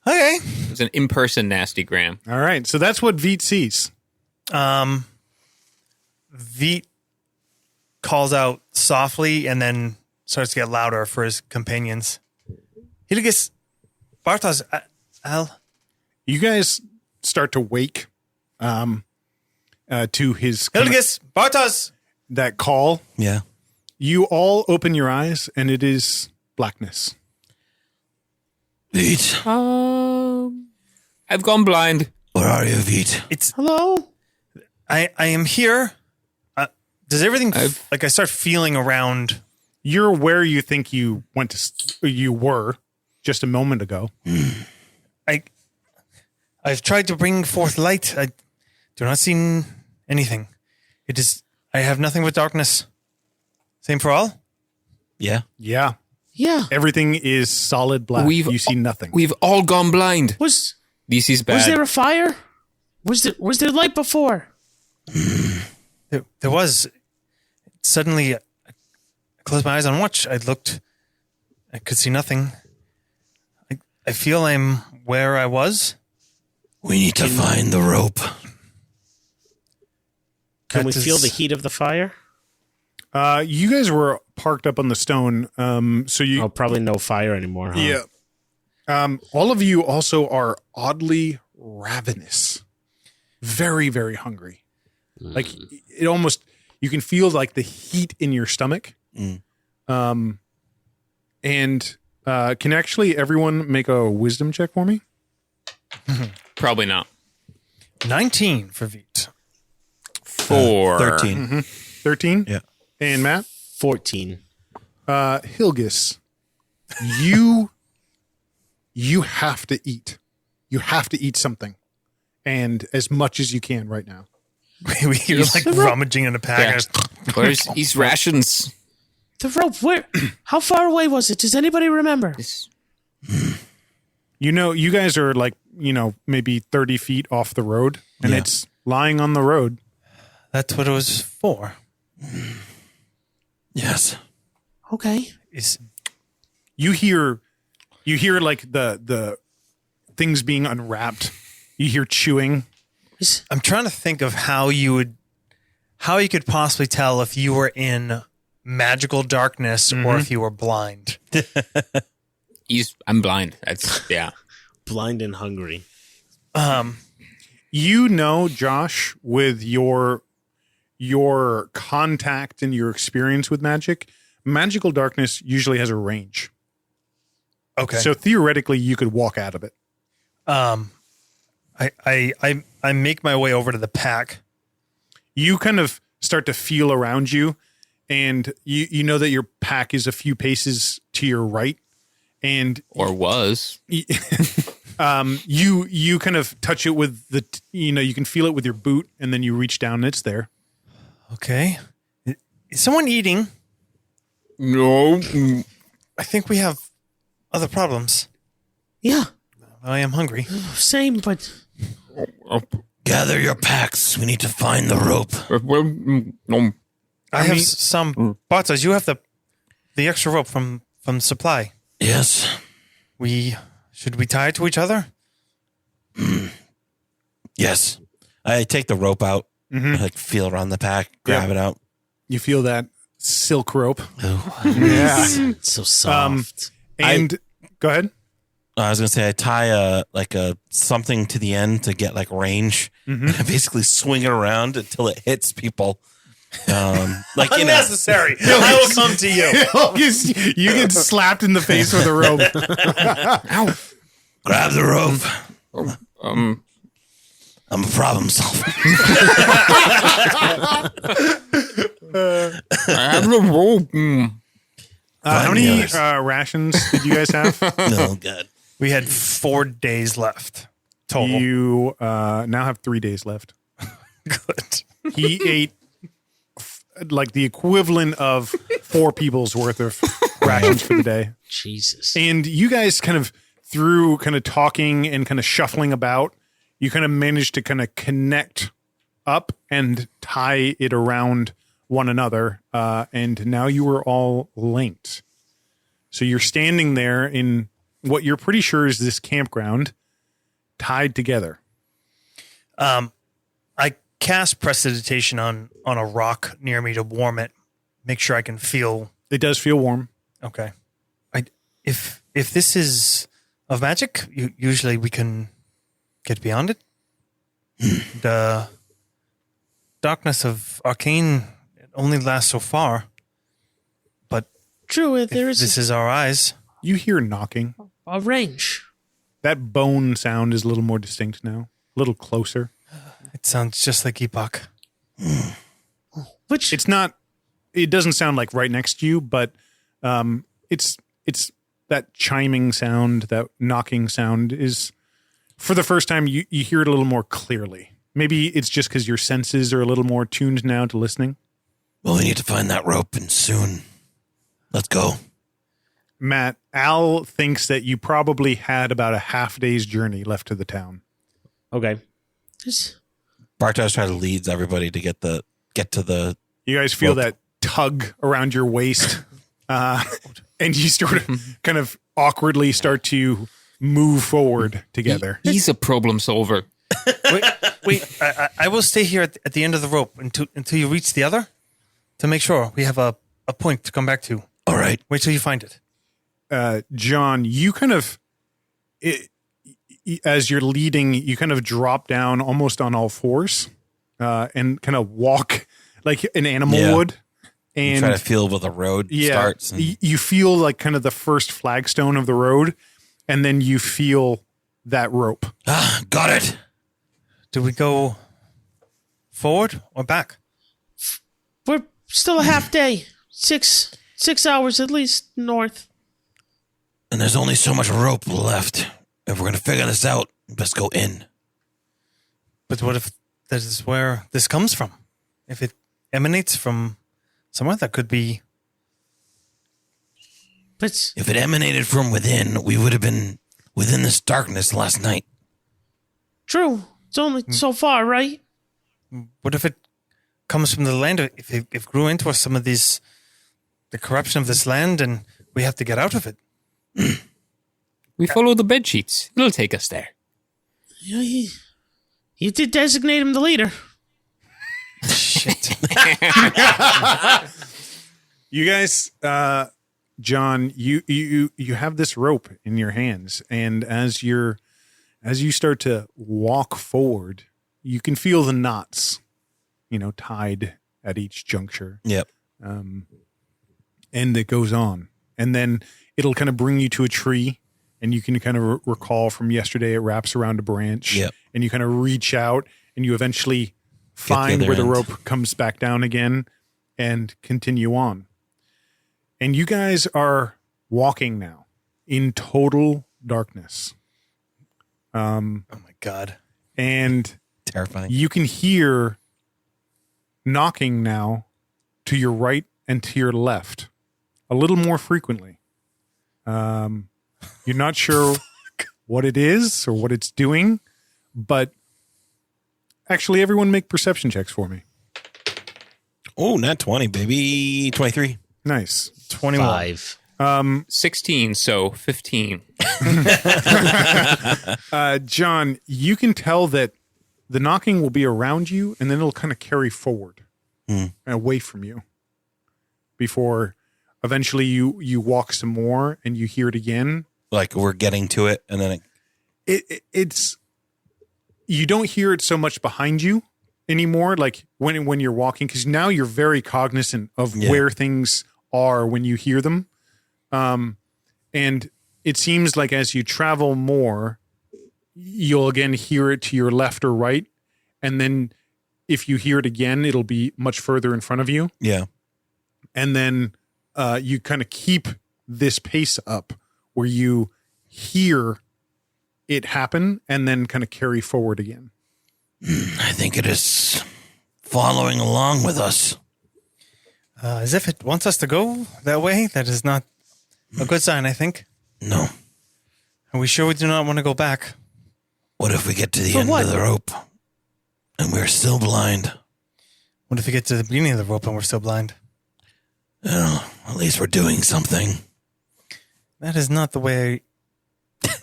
Okay. it's an in-person nasty gram. All right, so that's what Veet sees. Veet calls out softly and then starts to get louder for his companions. Hilgus, Bartos, Al. You guys start to wake to his Hilgus, Bartos. that call. Yeah. You all open your eyes, and it is blackness. Veet, I've gone blind. where are you, Veet? Hello? I am here. Does everything I start feeling around? You're where you think you you were just a moment ago. I've tried to bring forth light. I do not see anything. It is. I have nothing but darkness. Same for all. Yeah. Yeah. Yeah. Everything is solid black. You see nothing. We've all gone blind. Was DC's bad. there a fire? Was there light before? There was. Suddenly, I closed my eyes on watch. I looked. I could see nothing. I feel I'm where I was. We need to find the rope. Can we That feel is- the heat of the fire? You guys were parked up on the stone. So you. Oh, probably no fire anymore, huh? Yeah. All of you also are oddly ravenous. Very, very hungry. Like it almost, you can feel like the heat in your stomach. And can actually everyone make a wisdom check for me? Probably not. 19 for Veet. 4. 13. 13? Yeah. And Matt? 14. Hilgus, you have to eat. You have to eat something. And as much as you can right now. We hear like rummaging in a pack. Yeah. Where's these rations? The rope, where? How far away was it? Does anybody remember? You know, you guys are like, maybe 30 feet off the road, and it's lying on the road. That's what it was for. Yes. Okay. You hear like the things being unwrapped. You hear chewing. I'm trying to think of how you could possibly tell if you were in magical darkness or if you were blind. I'm blind. That's Blind and hungry. Josh, with your contact and your experience with magical darkness usually has a range. Okay. So theoretically, you could walk out of it. I make my way over to the pack. You kind of start to feel around you, and you know that your pack is a few paces to your right, and or was. you kind of touch it with you can feel it with your boot, and then you reach down and it's there. Okay. Is someone eating? No. I think we have other problems. Yeah. I am hungry. Same, but Gather your packs. We need to find the rope. I have some bots. You have the extra rope from supply. Yes. Should we tie it to each other? Yes. I take the rope out. I feel around the pack, grab it out. You feel that silk rope. Oh. Yeah. it's so soft. And go ahead. I was gonna say I tie a something to the end to get like range. And I basically swing it around until it hits people. Like Unnecessary. I will come to you. You get slapped in the face with a rope. Ow! Grab the rope. I'm a problem solver. I have no rope. How many rations did you guys have? Oh God. We had 4 days left total. You now have 3 days left. Good. He ate like the equivalent of 4 people's worth of rations for the day. Jesus. And you guys through talking and shuffling about, you managed to connect up and tie it around one another. And now you are all linked. So you're standing there in what you're pretty sure is this campground, tied together. I cast prestidigitation on a rock near me to warm it. Make sure I can feel. It does feel warm. Okay. If this is of magic, usually we can get beyond it. The darkness of arcane only lasts so far. True, there If is this is our eyes. You hear knocking. a range. That bone sound is a little more distinct now, a little closer. It sounds just like Epoch. Which It's not. It doesn't sound like right next to you, but it's that chiming sound, that knocking sound is. For the first time, you hear it a little more clearly. Maybe it's just because your senses are a little more tuned now to listening. Well, we need to find that rope, and soon. Let's go. Matt, Al thinks that you probably had about a half day's journey left to the town. okay. Just- Bartosz tries to leads everybody to get to the. You guys feel Rope. that tug around your waist, and you sort of kind of awkwardly start to move forward together. He's a problem solver. Wait. I will stay here at the end of the rope until you reach the other to make sure we have a point to come back to. All right. Wait till you find it. John, you kind of, as you're leading, you kind of drop down almost on all fours and kind of walk like an animal Yeah. would. And Try to feel where the road starts. And you feel like kind of the first flagstone of the road, and then you feel that rope. got it. Do we go forward or back? We're still a half day. 6 hours at least north. And there's only so much rope left. If we're going to figure this out, best go in. But what if that is where this comes from? If it emanates from somewhere, that could be. But If it emanated from within, we would have been within this darkness last night. true. It's only so far, right? What if it comes from the land? If it grew into us some of these, the corruption of this land, and we have to get out of it. We follow the bed sheets. It'll take us there. Yeah, you did designate him the leader. Shit. You guys, John, you have this rope in your hands, and as you start to walk forward, you can feel the knots, tied at each juncture. Yep. And it goes on, and then it'll kind of bring you to a tree, and you can kind of recall from yesterday it wraps around a branch. Yep. And you kind of reach out, and you eventually find other where the end. rope comes back down again and continue on. And you guys are walking now in total darkness. Oh my God. And Terrifying. you can hear knocking now to your right and to your left a little more frequently. You're not sure what it is or what it's doing, but actually everyone make perception checks for me. Oh, not 20, baby. 23. Nice. 21. 5. 16, so 15. John, you can tell that the knocking will be around you and then it'll kind of carry forward and away from you before eventually you walk some more and you hear it again. Like we're getting to it, and then It's you don't hear it so much behind you anymore, like when you're walking, because now you're very cognizant of where things are when you hear them. And it seems like as you travel more, you'll again hear it to your left or right. And then if you hear it again, it'll be much further in front of you. yeah. And then you kind of keep this pace up where you hear it happen and then kind of carry forward again. I think it is following along with us. As if it wants us to go that way. That is not a good sign, I think. No. Are we sure we do not want to go back? What if we get to the For end what? of the rope and we're still blind? What if we get to the beginning of the rope and we're still blind? Well, at least we're doing something. That is not the way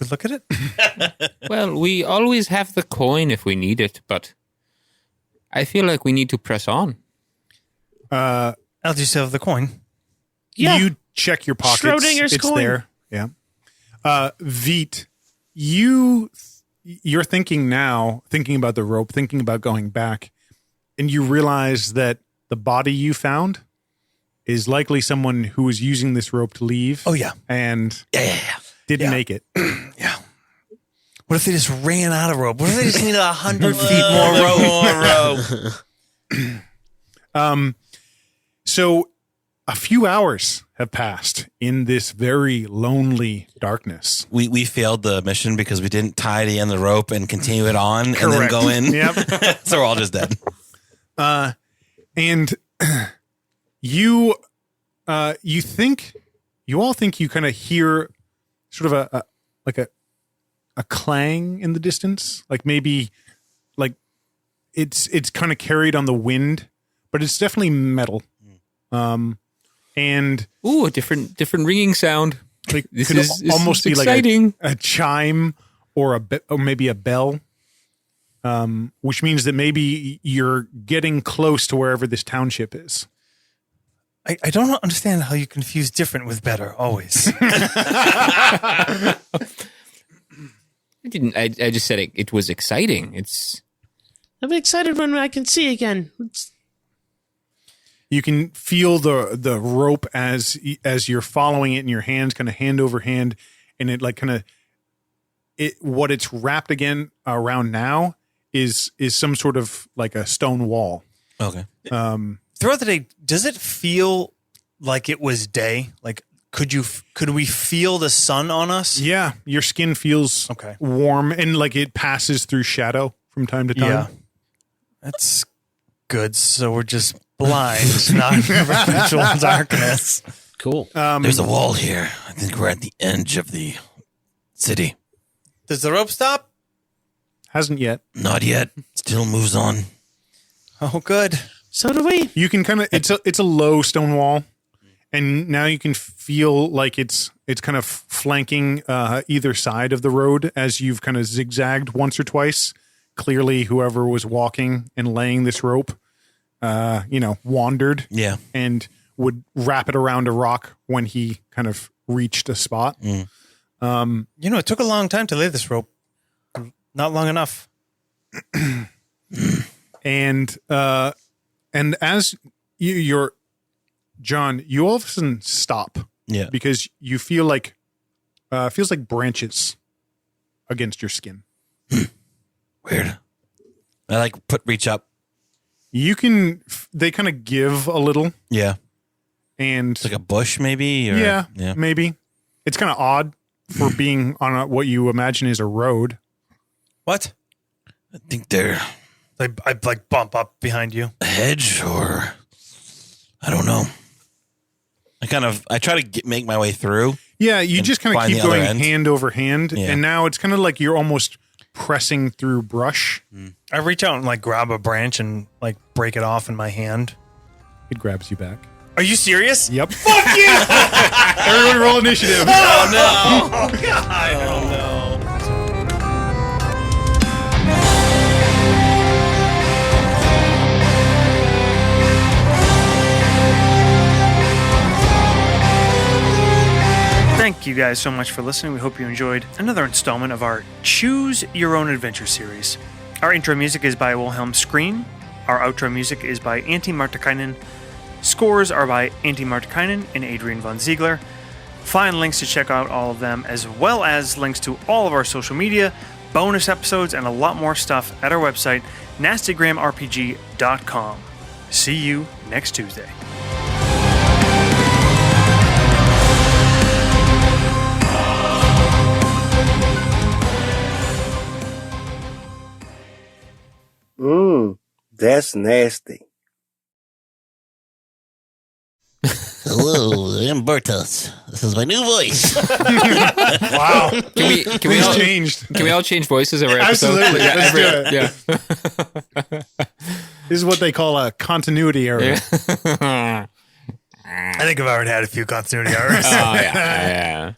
we look at it. Well, we always have the coin if we need it, but I feel like we need to press on. Al, do you still have the coin? Yeah. You check your pockets. Schrodinger's it's coin. there. Yeah. Veet, you're thinking about the rope, thinking about going back, and you realize that the body you found is likely someone who was using this rope to leave. Oh, yeah. And didn't Yeah. make it. Yeah. What if they just ran out of rope? What if they just needed 100 feet more rope? So a few hours have passed in this very lonely darkness. We failed the mission because we didn't tie the end of the rope and continue it on and then Correct. go in. Yep. So we're all just dead. And you all think you kind of hear sort of a clang in the distance, like maybe like it's kind of carried on the wind, but it's definitely metal. And Ooh, a different ringing sound. like This could is almost be exciting. like a chime or or maybe a bell, which means that maybe you're getting close to wherever this township is. I don't understand how you confuse different with better always. I didn't. I just said it was exciting. It's I'm excited when I can see again. You can feel the rope as you're following it in your hands, kind of hand over hand, and it like kind of what it's wrapped again around now is some sort of like a stone wall. Okay. Throughout the day, does it feel like it was day? Like could we feel the sun on us? Yeah, your skin feels Okay. warm and like it passes through shadow from time to time. Yeah. That's good. So we're just blind, not in perpetual darkness. Cool. There's a wall here. I think we're at the edge of the city. Does the rope stop? Hasn't yet. Not yet. Still moves on. Oh, good. So do we. You can kind of it's a low stone wall, and now you can feel like it's kind of flanking either side of the road as you've kind of zigzagged once or twice. Clearly, whoever was walking and laying this rope, wandered. Yeah. And would wrap it around a rock when he kind of reached a spot. It took a long time to lay this rope. Not long enough. And as you're John, you all of a sudden stop. Yeah. Because you feel like feels like branches against your skin. Weird. I reach up. You can they kind of give a little, Yeah. and It's like a bush maybe? Or, yeah, Yeah. maybe. It's kind of odd for being on what you imagine is a road. What? I think they're I bump up behind you. a hedge or I don't know. I try to make my way through. Yeah, you And just kind of find keep the other going end. hand over hand, Yeah. and now it's kind of like you're almost pressing through brush. I reach out and grab a branch and break it off in my hand. It grabs you back. Are you serious? Yep. Fuck you! Everyone roll initiative. Thank you guys so much for listening. We hope you enjoyed another installment of our Choose Your Own Adventure series. Our intro music is by Wilhelm Scream. Our outro music is by Antti Martikainen. Scores are by Antti Martikainen and Adrian von Ziegler. Find links to check out all of them, as well as links to all of our social media, bonus episodes, and a lot more stuff at our website, nastygramrpg.com. See you next Tuesday. That's nasty. Hello, I'm Bartos. This is my new voice. Wow. can we Things all, changed. can we all change voices every episode? Absolutely. Let's do it. Yeah. This is what they call a continuity error. I think I've already had a few continuity errors. Oh yeah.